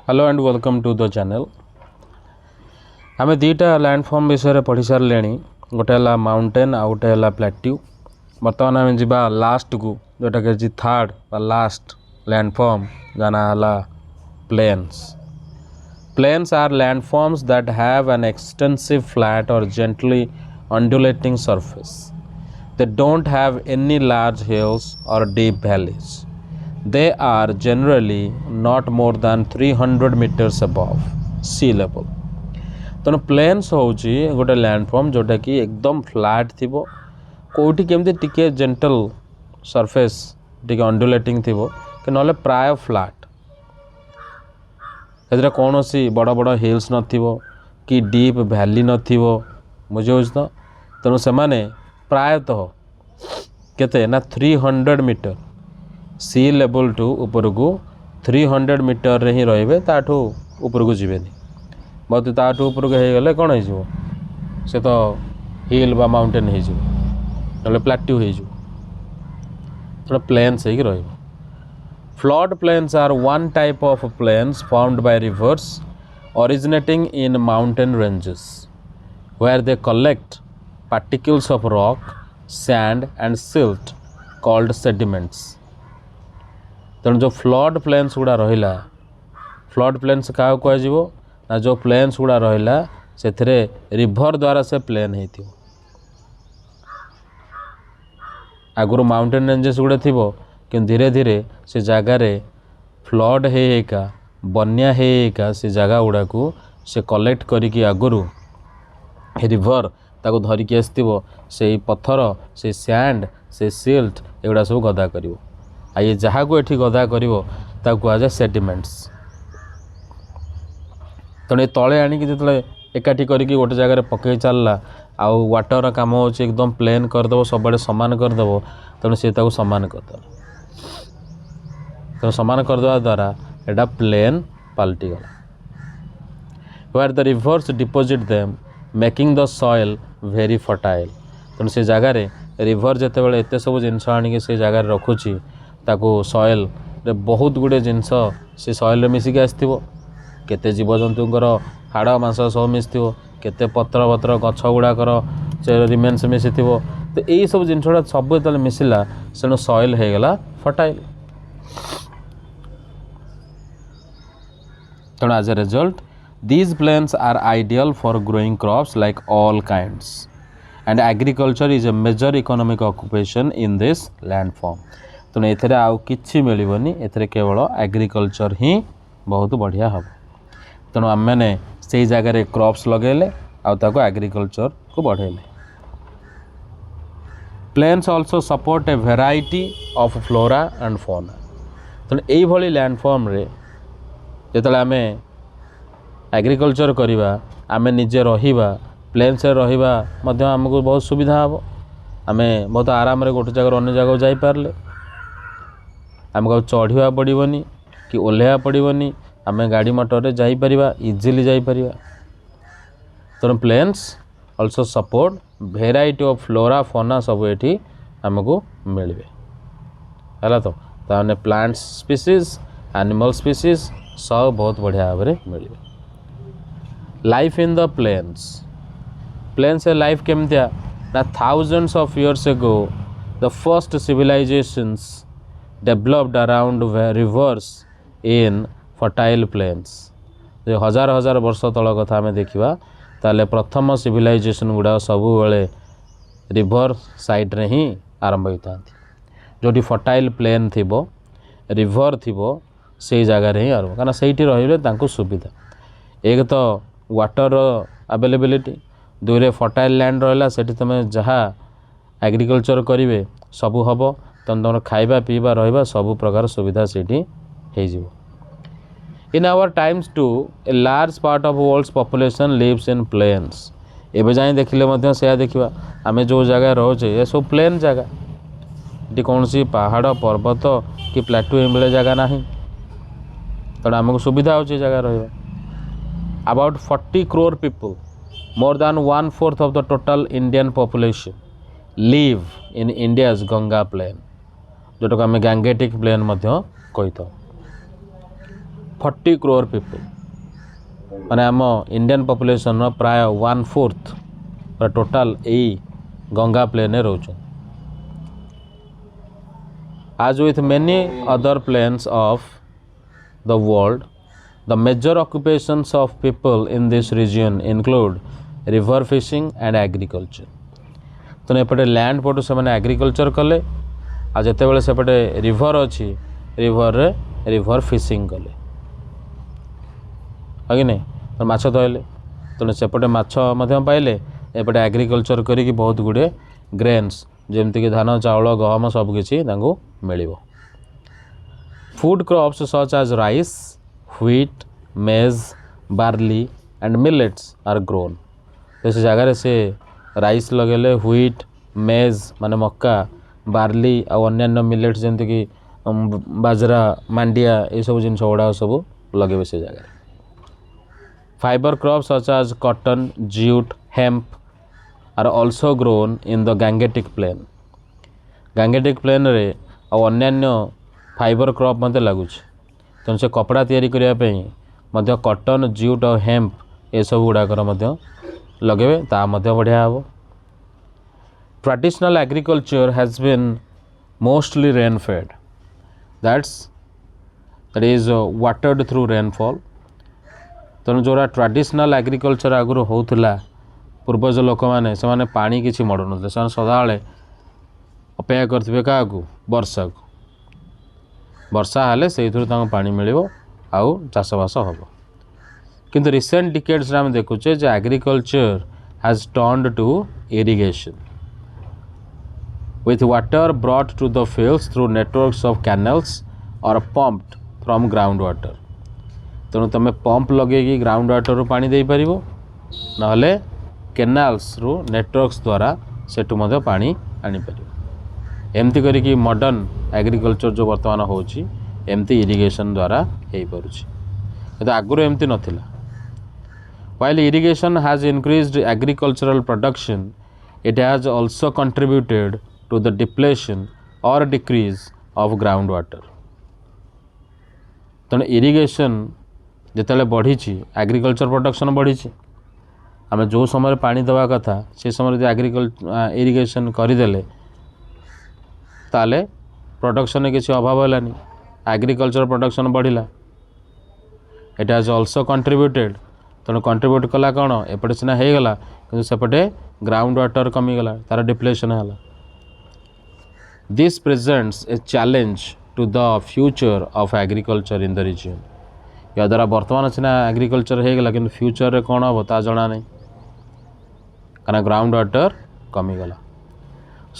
Hello and welcome to the channel. आम दुईटा landform विषय पढ़ी सारे गोटे है माउंटेन आ गोटे है प्लेट्यू। बर्तमान आम जा लास्ट को जोटा कि थर्ड लास्ट लैंडफॉर्म जाना है planes. Plains are landforms that have an extensive flat or gently undulating surface. They don't have any large hills or deep valleys. They are generally not more than 300 meters above sea level. तेणु planes होची गोटे landform जोटा कि एकदम flat थिबो, कोठी केमती टिके जेंटल सरफेस टिके अंडुलेटिंग थिबो कि नले प्राय फ्लैट। एथरे कौन सी बड़ बड़ हिल्स नथिबो कि डीप वैली नथिबो बुझे तो। तेणु से प्रायतः केते ना 300 मीटर सी लेवल टू ऊपर को 300 मीटर रे ही रहिबे, ताठू ऊपर को जीवेनी। बहुत ताठू ऊपर को हो गले कौन हो से तो हिल बा माउंटेन हो ना प्लेट्यू हो प्लेन्स हो रहिबो। Flood plains are one type of plains formed by rivers originating in mountain ranges, where they collect particles of rock, sand and silt called sediments. तेणु जो फ्लड प्लेन्स गुड़ा रहा, फ्लड प्लेन्स क्या कह ना जो प्लेन्स गुड़ा रहा से रिभर द्वारा से प्लेन हो। आगुरी माउंटेन रेंजेस गुड़े थी कि धीरे धीरे से जगार फ्लड होका बन्या होका से जगह गुड़ा को से कलेक्ट करिकी आगुरु रिभर ताको धरिकी आसथिबो से पत्थर से सैंड से सिल्ट एगुड़ा सब गदा करिवो। आ ये जहाँ को एठी गदा करिवो ताको कहा जाए सेडिमेंट्स। तेणु तले आणिकी जितले एकाठी करिकी गोटे जगह पकई चलला आउ वाटर काम होची एकदम प्लेन करदेव, सब सामान करदेव। तेणु सी ताको सामान करदेव, तो सामान करदेवा द्वारा एटा प्लेन पलटि गला। Where the rivers deposit them making the soil very fertile. तेणु से जगार रिवर जिते बड़े एत सब जिनस आणिकी से जगार रखुची ताको सॉइल रे बहुत गुड़े जिनस से सॉइल रे मिसिकी आसथिबो। केते जीवजंतुंकर हाड़ मांस सब मिसिथिबो, केते पत्र पत्र गछ गुड़ाकर से रिमेन्स मिसिथिबो। तो यही सब जिनस गुड़ा सब जो मिसिला से सॉइल हो गला फर्टाइल। तेणु as a result, these plains are ideal for growing crops like all kinds, and agriculture is a major economic occupation in this landform. तेणु एथरे आउ किछि मिलबनी, एथरे केवल एग्रीकल्चर ही बहुत बढ़िया हम। तेणु आम मैंने से जगह क्रॉप्स लगेले आउ ताको एग्रीकल्चर को बढ़ेले। Plains also support a variety of flora and fauna. तेणु यही भली लैंडफॉर्म रे जिते आम एग्रीकल्चर करवा आम निजे रहा प्लेन्स रहा आमको बहुत सुविधा हम। आम बहुत आराम रे गोटे जगह अन्य जगह जापारे आमको चढ़ा पड़ोनी कि ओह्लैया पड़ोनी, आम गाड़ी मटर रे जापर इजिली जापर। तेणु plains also support variety of flora fauna सब ये आमको मिले है। तो ताने प्लांट्स स्पीसीज एनिमल स्पीसीज सब बहुत बढ़िया भाव में मिले। Life in the plains. Plains life केमतिया ना thousands of years ago the first civilisations developed around rivers in fertile plains. जो हजार हजार वर्ष तल कथा आम देखा ताले प्रथम सिविलाइजेशन गुड़ा सब बेले रिवर साइड रे ही आरंभ होता जोटी फर्टाइल प्लेन थिबो रिवर थिबो से जगह ही आरंभ कारण से रही सुविधा। एक तो वाटर अवेलेबिलिटी, दुई फर्टाइल लैंड रहा से तुम जहाँ एग्रीकल्चर करेंगे सबू हम तुम खाइबा पीवा रहा सबू प्रकार सुविधा से हो। In our times to a large part of world's population lives in plains. एवं जाए देखिले से देखा आम जो जगह रोचे ये सब प्लेन जगह, ये कौन सी पहाड़ पर्वत कि प्लेट्यू मिले जगह ना। तेणु आमको सुविधा हो जगह रहा। About 40 crore people, more than 1/4 of the total Indian population live in India's Ganga plain, जोटा को आम गैंगेटिक प्लेन कही था। 40 crore people माने आम इंडियन पॉपुलेशन प्राय 1/4 टोटाल यही गंगा प्लेन रोच as with many other plains of the world the major occupations of people in this region include river fishing and agriculture तो एपटे लैंड पटू से एग्रीकल्चर कले आ जिते सेपटे रिवर अच्छी रिवर रिवर फिशिंग कले कि नहीं तो माछ धरले तेणु सेपटे माछ पाइले एपटे एग्रीकल्चर करी बहुत गुड़े ग्रेन्स जमतीक धान चाउल गहम सबकि मिल food crops such as rice wheat maize barley and millets are grown तो से जगार से राइस लगेले व्हीट मेज माने मक्का बार्ली आ अन्य मिलेट्स जमतीक बाजरा मांडिया ये सब जिन गुड़ा सब लगे से जगह fibre crops such as cotton jute hemp are also grown in the Gangetic plain रे अन्य फाइबर क्रॉप मत लगुच तेणु से कपड़ा तैयारी करने कॉटन जूट और हेम्प ये सब गुड़ाकर लगे ता बढ़िया हम traditional agriculture has been mostly rain fed that is watered through rainfall तेणु जोरा ट्रेडिशनल एग्रीकल्चर आगुरी होता पूर्वज लोक मैंने से पानी किसी मड़ू ना से सदा अपेक्षा करेंगे क्या वर्षा को वर्षा हेले से पानी मिल आउ चाषबास हम किंतु रिसेंट डिकेड्स आम देखुचे जे agriculture has turned to irrigation with water brought to the fields through networks of canals or pumped from groundwater तेणु तुम पंप लगे ग्राउंड वाटर पानी दे पार ना केनाल्स रु नेटवर्क्स द्वारा सेठू मध्य पानी आनीपर एमती करी मॉडर्न एग्रीकल्चर जो बर्तमान होची एमती इरिगेशन द्वारा हो पारुछि आगुरी एमती नथिला while irrigation has increased agricultural production it has also contributed to the depletion or decrease of groundwater तेणु इरिगेशन जिते बढ़ी एग्रीकल्चर प्रोडक्शन बढ़ी आम जो समय पानी दवा कथा से समय इरिगेशन करदे ताले प्रोडक्शन किसी अभाव है एग्रीकल्चर प्रोडक्शन बढ़ला इट हैज ऑल्सो कंट्रीब्यूटेड तेणु कंट्रीब्यूट कला कौन एपटे सीना हो गला कि सेपटे ग्राउंड वाटर कमीगला तार डिप्लेशन है this presents a challenge to the future of agriculture in the region या द्वारा बर्तमान सीना एग्रीकल्चर हो गला कि फ्यूचर रे कौन हम ता जना नहीं कारण ग्राउंड वाटर कमीगला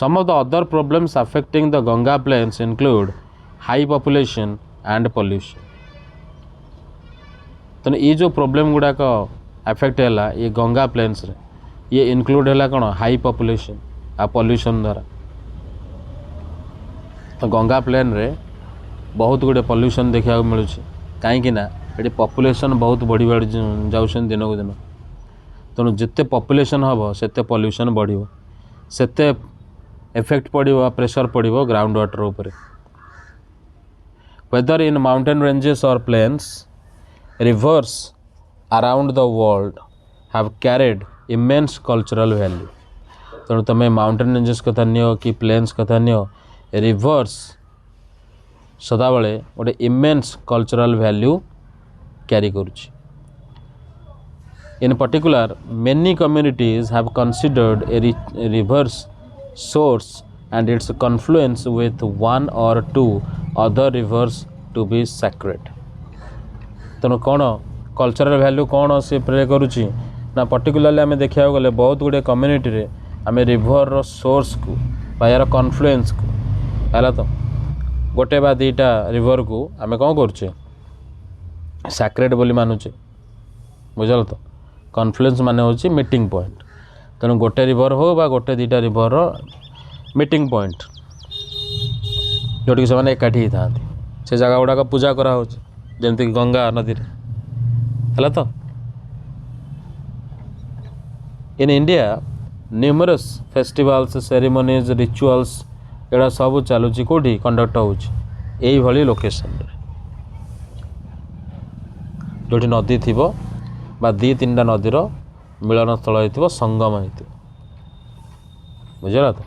some of the other problems affecting the Ganga plains include high population and pollution तेणु ये जो प्रोब्लेम गुड़ाक अफेक्ट है ये गंगा प्लेन्स रे ये इनक्लूड है कौन हाई पॉपुलेशन आ पॉल्यूशन द्वारा तो गंगा प्लेन रे बहुत गुड़े पॉल्यूशन देखा मिलूँ कहीं ये पॉपुलेशन बहुत बढ़ी बढ़ी जाऊँ दिन को दिन तेणु जिते पॉपुलेशन हम सेते पॉल्यूशन बढ़ो सेते इफेक्ट पड़ो प्रेशर पड़ो ग्राउंड वाटर उपरे वेदर इन माउंटेन रेंजेस और planes rivers around the world have carried immense cultural value तेणु तुम माउंटेन रेंजेस कथा नियो कि प्लेन्स कथा नियो रिवर्स सदाबले गोटे इमेंस कल्चरल वैल्यू कैरी करुछि in particular many communities have considered a rivers source and its confluence with one or two other rivers to be sacred तेणु कौन कल्चरल वैल्यू कौन से प्ले करुच्ची ना पर्टिकुलरली आम देखा गले बहुत गुड़े कम्युनिटी रे आम रिभर सोर्स को यार कन्फ्लुएंस को है तो गोटे बा दीटा रिवर को आम कौन करुचे सैक्रेड बोली मानुचे बुझल तो कन्फ्लुएंस माने होची मीटिंग पॉइंट तेणु गोटे रिवर हो बा गोटे दीटा रिवर मीटिंग पॉइंट जोटी से एकाठी ही था से जगह गुड़ाक पूजा करा होची जमती गंगा नदी है तो in India numerous festivals ceremonies rituals एड़ा सब चलुची कौटी कंडक्ट होची लोकेशन जोटी नदी थी बा दी तीन नदीर मिलन स्थल हो संगम हो बुझल तो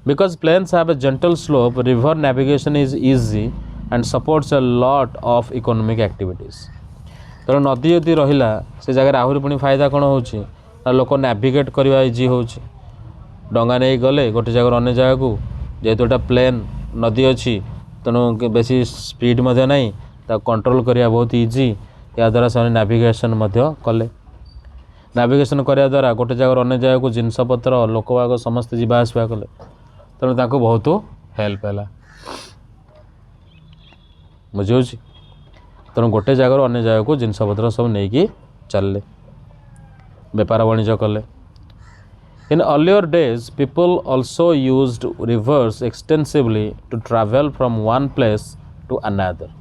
because plains have a gentle slope river navigation is easy and supports a lot of economic activities तेणु नदी यदि रहा से जगह आहरी पुणी फायदा कौन हो लोक नेविगेट करवा इजी हो डंगा नहीं गले गोटे जगह अन्य जगह को जेहेतु एटा प्लेन नदी अच्छी तेणु बेसी स्पीड नहीं कंट्रोल करवा बहुत इजी या द्वारा से नेविगेशन कले नेविगेशन करने द्वारा गोटे जगह अन्य जगह को जिनपतर लोक बाग समस्त जीवा आसवा कले तेणु बहुत हेल्प है बुझे तेणु गोटे जगह अन्य जगह को जिनपतर सब नहीं चलले बेपार वाणिज्य कले in earlier days people also used rivers extensively to travel from one place to another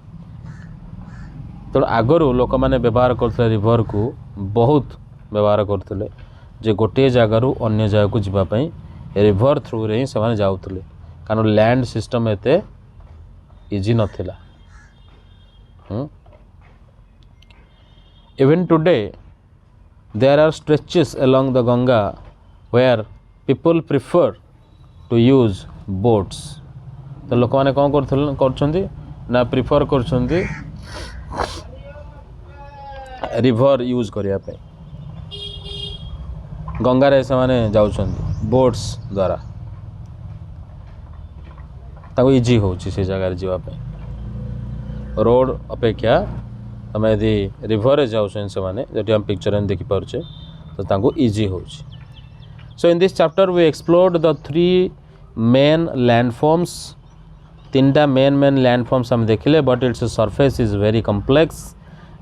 तेणु आगरू लोक मैंने व्यवहार करते रिवर को बहुत व्यवहार करते जे गोटे जगार अन्य जगह को जीवाई रिवर थ्रू रे ही से जाऊले कारण लैंड सिस्टम एते इजी नथिला even today there are stretches along the Ganga where people prefer to use boats तो लोक मैंने कौन कर प्रिफर कर रिवर यूज करने गंगारे से माने जाउछंदी बोट्स द्वारा ताको इजी होची से जगह जीवाई रोड अपेक्षा तुम यदि रिवर जाऊँ से माने जो हम पिक्चर में देखी पारे तो ताको इजी होची so in this chapter we explored the three main landforms तीनटा मेन लैंडफॉर्म्स हम देखिले but its surface is very complex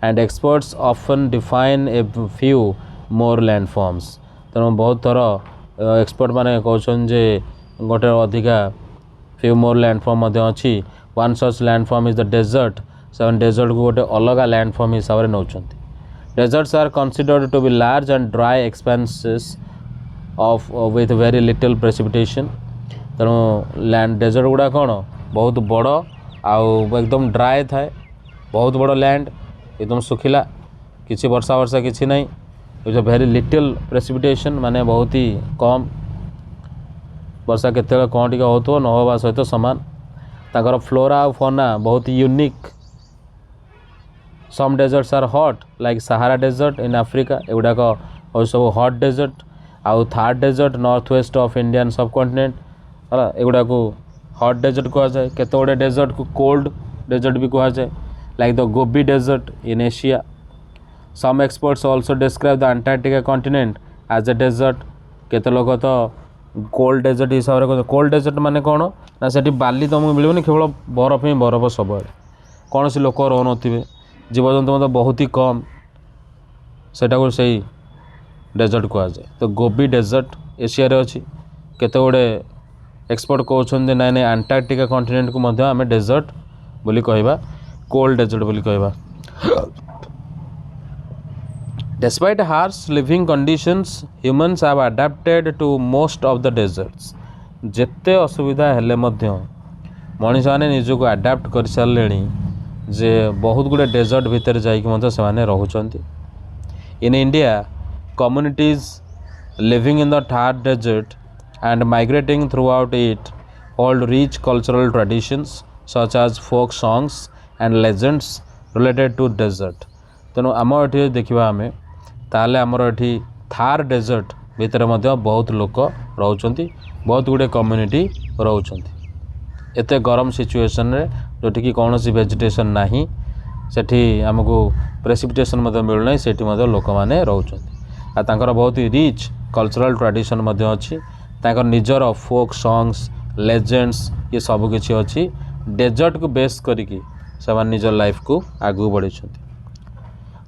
and experts often define a few more landforms तेणु बहुत थर एक्सपर्ट माने कहछन जे गोटे अधिका फ्यू मोर लैंडफॉर्म अच्छी one such landform is the desert से डेजर्ट को गोटे अलग लैंडफॉर्म हिसाब से नौकरी deserts are considered to be large and dry expenses of with very little precipitation तेणु लैंड डेजर्ट गुड़ा कौन बहुत बड़ आउ एकदम ड्राए थाए बहुत बड़ लैंड एकदम सुखिला किसी वर्षा वर्षा किसी नहीं इज वेरी लिटिल प्रेसिपिटेशन माने बहुत ही कम वर्षा केते कौन टी हो न हवा सहित सामान ताकर फ्लोरा और फौना बहुत unique some deserts are hot like Sahara desert in Africa एगुड़ाक और सब हॉट डेजर्ट आउ Thar desert north west of Indian subcontinent है एगुड़ा को हॉट डेजर्ट कह जाए केते गुड़े डेजर्ट को कोल्ड डेजर्ट भी कह जाए like the Gobi desert in Asia some experts also describe the Antarctica continent as a desert केते लोग तो कोल्ड डेजर्ट हिसाब से कोल्ड डेजर्ट माने कौन ना से बाली तुमको मिलनी केवल बरफ ही बरफ सब कौन से लोक रोथे जीवजंतु मतलब बहुत ही कम सेटा को सही डेजर्ट कह जाए तो गोबी डेजर्ट एशिया रे अच्छी केते गुड़े एक्सपर्ट कहते ना ना अंटार्कटिका कॉन्टिनेंट को मध्य आम डेजर्ट बोली कहवा कोल्ड डेजर्ट बोली कहवा Despite harsh living conditions, humans have adapted to most of the deserts. जेते असुविधा हेले मध्य मनीष मैंने निजक आडाप्ट कर सारे जे बहुत गुड़े डेजर्ट भितर जाने रोचंती in India communities living in the Thar desert and migrating throughout it hold rich cultural traditions such as folk songs and legends related to desert. तेणु आम ये देखा आम ताले आमर ये थार डेजर्ट भितर बहुत लोक रोचंती बहुत गुड़े कम्युनिटी रोचंती एते गरम सिचुएशन रे जोटि कि कौन वेजिटेशन नाही सेठी आमको प्रेसिपिटेशन मिलूना सेठी लोक मैंने रोचंती आ तांकर बहुत ही रिच कल्चरल ट्रेडिशन अच्छी तांकर निजर फोक सॉन्ग्स लेजेंड्स ये सब किछि अच्छी डेजर्ट को बेस करिकी से निजर लाइफ को आगू बढ़ी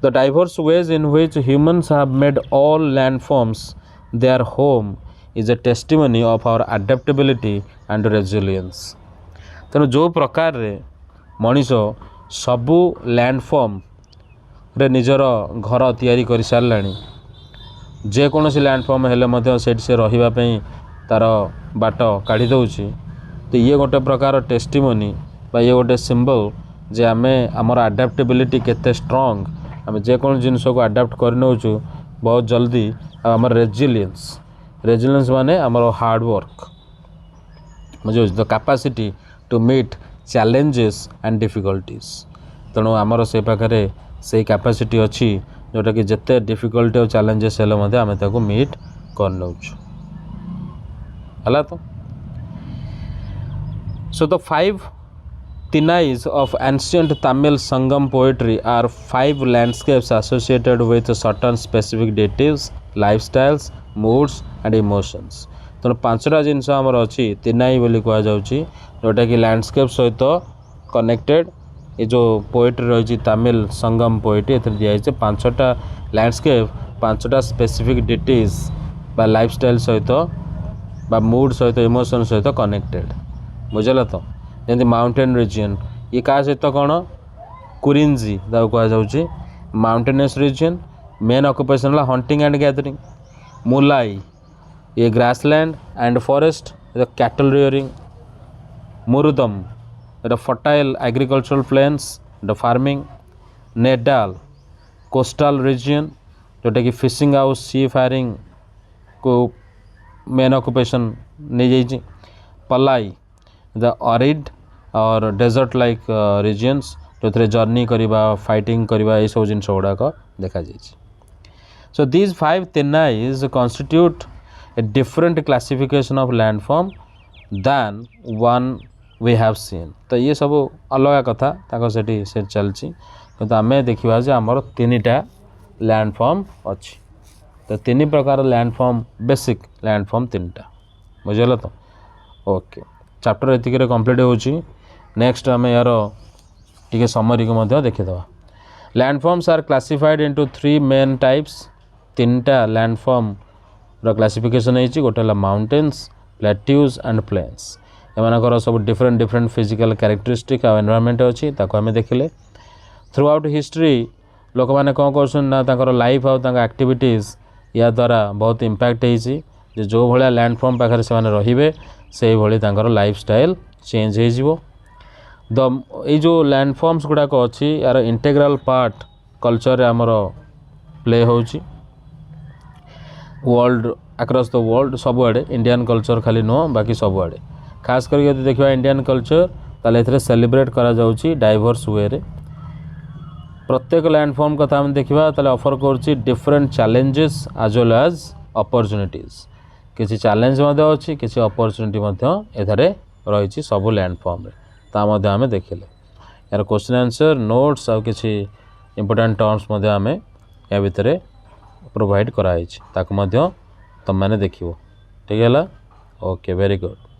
The diverse ways in which humans have made all landforms their home is a testimony of our adaptability and resilience. तेणु जो प्रकार रे मनीष सबू लैंडफॉर्म रे निजर घर तैयारी कर साराणी जेकोसी लैंडफॉर्म हेले से रही तार बाट काढ़ी दौची तो ये गोटे प्रकार टेस्टिमोनी बा ये गोटे सिंबल जे आमे आमर आडाप्टेबिलिटी केते स्ट्रॉन्ग आम जेको जिनस को आडाप्ट कर नौचु बहुत जल्दी आमर रेजिलियंस माने आमर हार्डवर्क मुझे the capacity to meet challenges and difficulties तेणु आमर से पाखे से कैपेसिटी अच्छी जोटा कि जिते डिफिकल्टी और चैलेंजेस हेल्ले आम ताको मीट कर नौचु है तो so the 5 Tinais of ancient Tamil Sangam poetry are 5 landscapes associated with certain specific deities, lifestyles, moods and emotions. तेणु 5टा जिनस आमर अच्छी तिनाई बोली कह जोटा कि लैंडस्केप सहित कनेक्टेड ये जो पोएट्री रही तमिल संगम पोएट्री ए दिखाई 5टा लैंडस्केप 5टा स्पेसिफिक डिटीज बा लाइफस्टाइल सहित बा मूड सहित इमोशन सहित कनेक्टेड बुझल तो जमी माउंटेन रीजन ये क्या सहित कौन कुरिंजी कहुच्छे mountainous region main occupation hunting and gathering Mullai ये grassland and forest cattle rearing Marudam fertile agricultural plains farming Neidal coastal region जोटा कि फिशिंग आउ सी फायरिंग को मेन ऑक्युपेशन नहीं जाइए Palai the arid or desert like regions जो जर्नी करवा फाइटिंग करवा ये सब जिनस गुड़ाक देखा so these 5 Tinais constitute a different classification of landform than one we have seen तो ये सब अलग कथा ताको सेठी से चलची किंतु आमे देखिबा जे हमर 3टा लैंडफॉर्म अछि तो 3 प्रकार लैंडफॉर्म बेसिक लैंडफॉर्म 3टा बुझल तो ओके चैप्टर एतिक कंप्लीट होची नेक्स्ट आमे यार टिके समरी को मध्य देखिदवा landforms are classified into 3 main types 3टा लैंडफॉर्म रो क्लासिफिकेशन है गोटे माउंटेन्स प्लेट्यूज एंड प्लेन्स एमानकर सब डिफरेंट फिजिकल कैरेक्टरिस्टिक और एनवायरनमेंट अच्छी ताको आमे देखिले थ्रू आउट हिस्ट्री लोक मैंने कौन कर लाइफ और एक्टिविटीज या द्वारा बहुत इम्पैक्ट होती जो भाया लैंडफॉर्म पाखे से रे से भाई लाइफ स्टाइल चेंज हो जो लैंडफॉर्म्स गुड़ाक अच्छी यार इंटेग्राल पार्ट कल्चर आमर प्ले होची वर्ल्ड अक्रॉस द वर्ल्ड सबुआड़े इंडियन कल्चर खाली नुह बाकी सबुआड़े खास करके यदि देखा इंडियन कल्चर ताले एथरे सेलिब्रेट करा जाउची डाइवर्स वे रे प्रत्येक लैंडफॉर्म कथा हम देखा ताले ऑफर करची different challenges as well as opportunities किसी चैलेंज अच्छी किसी अपॉर्चुनिटी एथरे रही सब लैंडफॉर्म रे ता मध्य आमे देखिले यार क्वेश्चन आंसर नोट्स और किसी इंपोर्टेंट टर्म्स मध्य आमे या भितरे प्रोवाइड कराई ताको मध्य तुम मैंने देखिबो ठीक है ओके वेरी गुड।